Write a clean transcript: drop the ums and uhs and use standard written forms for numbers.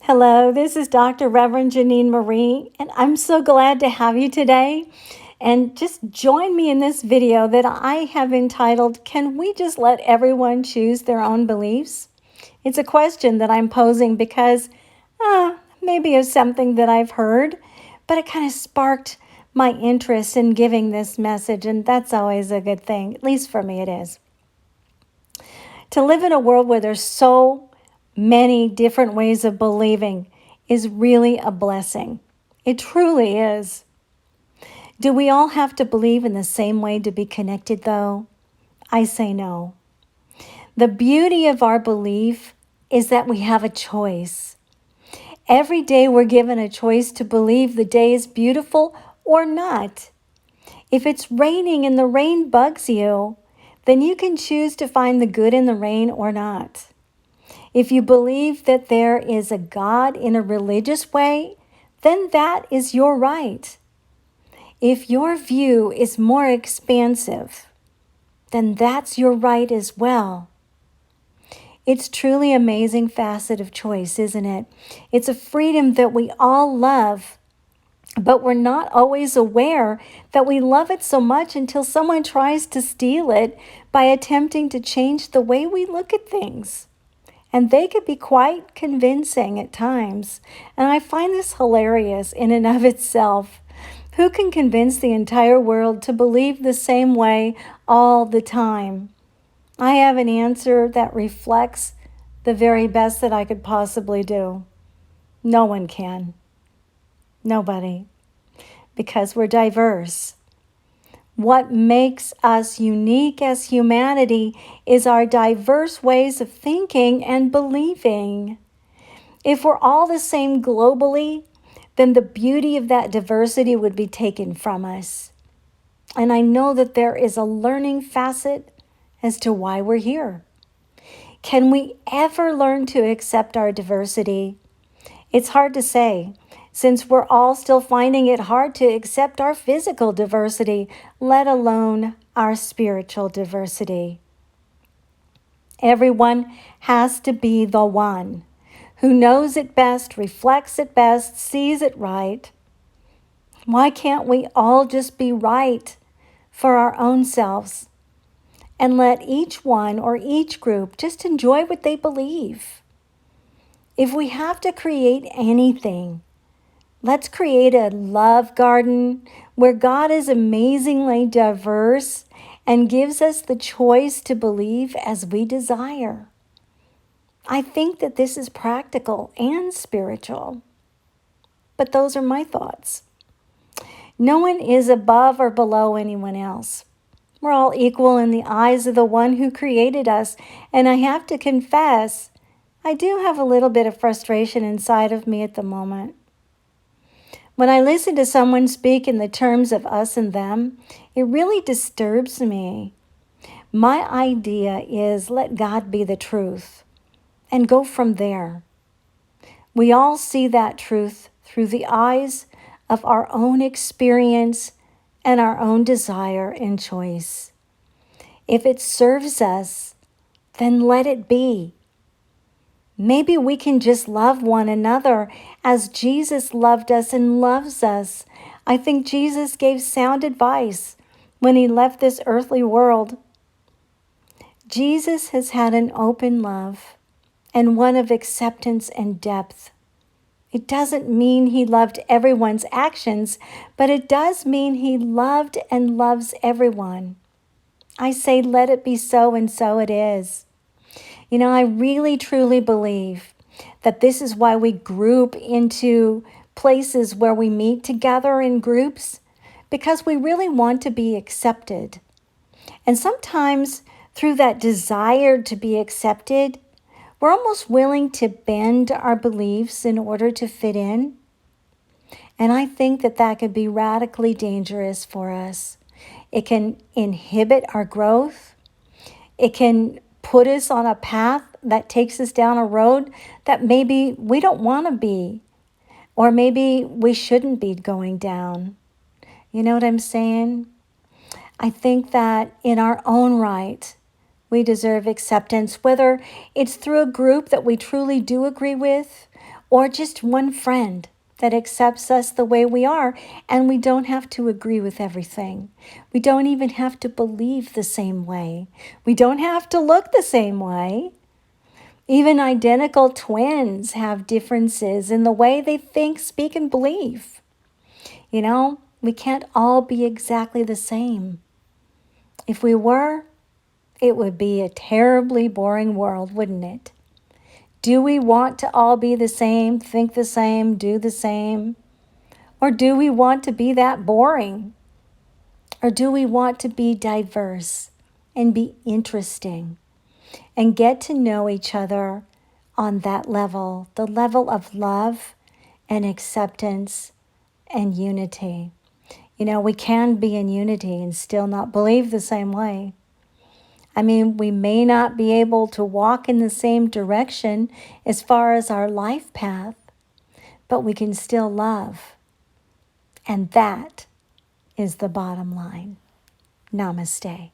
Hello, this is Dr. Reverend Janine Marie, and I'm so glad to have you today. And just join me in this video that I have entitled, Can We Just Let Everyone Choose Their Own Beliefs? It's a question that I'm posing because maybe it's something that I've heard, but it kind of sparked my interest in giving this message, and that's always a good thing, at least for me it is. To live in a world where there's so many different ways of believing is really a blessing. It truly is. Do we all have to believe in the same way to be connected, though? I say no. The beauty of our belief is that we have a choice. Every day we're given a choice to believe the day is beautiful or not. If it's raining and the rain bugs you, then you can choose to find the good in the rain or not. If you believe that there is a God in a religious way, then that is your right. If your view is more expansive, then that's your right as well. It's truly an amazing facet of choice, isn't it? It's a freedom that we all love, but we're not always aware that we love it so much until someone tries to steal it by attempting to change the way we look at things. And they could be quite convincing at times. And I find this hilarious in and of itself. Who can convince the entire world to believe the same way all the time? I have an answer that reflects the very best that I could possibly do. No one can. Nobody. Because we're diverse. What makes us unique as humanity is our diverse ways of thinking and believing. If we're all the same globally, then the beauty of that diversity would be taken from us. And I know that there is a learning facet as to why we're here. Can we ever learn to accept our diversity? It's hard to say, since we're all still finding it hard to accept our physical diversity, let alone our spiritual diversity. Everyone has to be the one who knows it best, reflects it best, sees it right. Why can't we all just be right for our own selves and let each one or each group just enjoy what they believe? If we have to create anything, let's create a love garden where God is amazingly diverse and gives us the choice to believe as we desire. I think that this is practical and spiritual, but those are my thoughts. No one is above or below anyone else. We're all equal in the eyes of the one who created us, and I have to confess, I do have a little bit of frustration inside of me at the moment. When I listen to someone speak in the terms of us and them, it really disturbs me. My idea is let God be the truth and go from there. We all see that truth through the eyes of our own experience and our own desire and choice. If it serves us, then let it be. Maybe we can just love one another as Jesus loved us and loves us. I think Jesus gave sound advice when he left this earthly world. Jesus has had an open love and one of acceptance and depth. It doesn't mean he loved everyone's actions, but it does mean he loved and loves everyone. I say let it be so, and so it is. You know, I really truly believe that this is why we group into places where we meet together in groups, because we really want to be accepted. And sometimes through that desire to be accepted, we're almost willing to bend our beliefs in order to fit in. And I think that that could be radically dangerous for us. It can inhibit our growth. It can put us on a path that takes us down a road that maybe we don't want to be, or maybe we shouldn't be going down. You know what I'm saying? I think that in our own right, we deserve acceptance, whether it's through a group that we truly do agree with, or just one friend that accepts us the way we are, and we don't have to agree with everything. We don't even have to believe the same way. We don't have to look the same way. Even identical twins have differences in the way they think, speak, and believe. You know, we can't all be exactly the same. If we were, it would be a terribly boring world, wouldn't it? Do we want to all be the same, think the same, do the same? Or do we want to be that boring? Or do we want to be diverse and be interesting and get to know each other on that level, the level of love and acceptance and unity? You know, we can be in unity and still not believe the same way. I mean, we may not be able to walk in the same direction as far as our life path, but we can still love. And that is the bottom line. Namaste.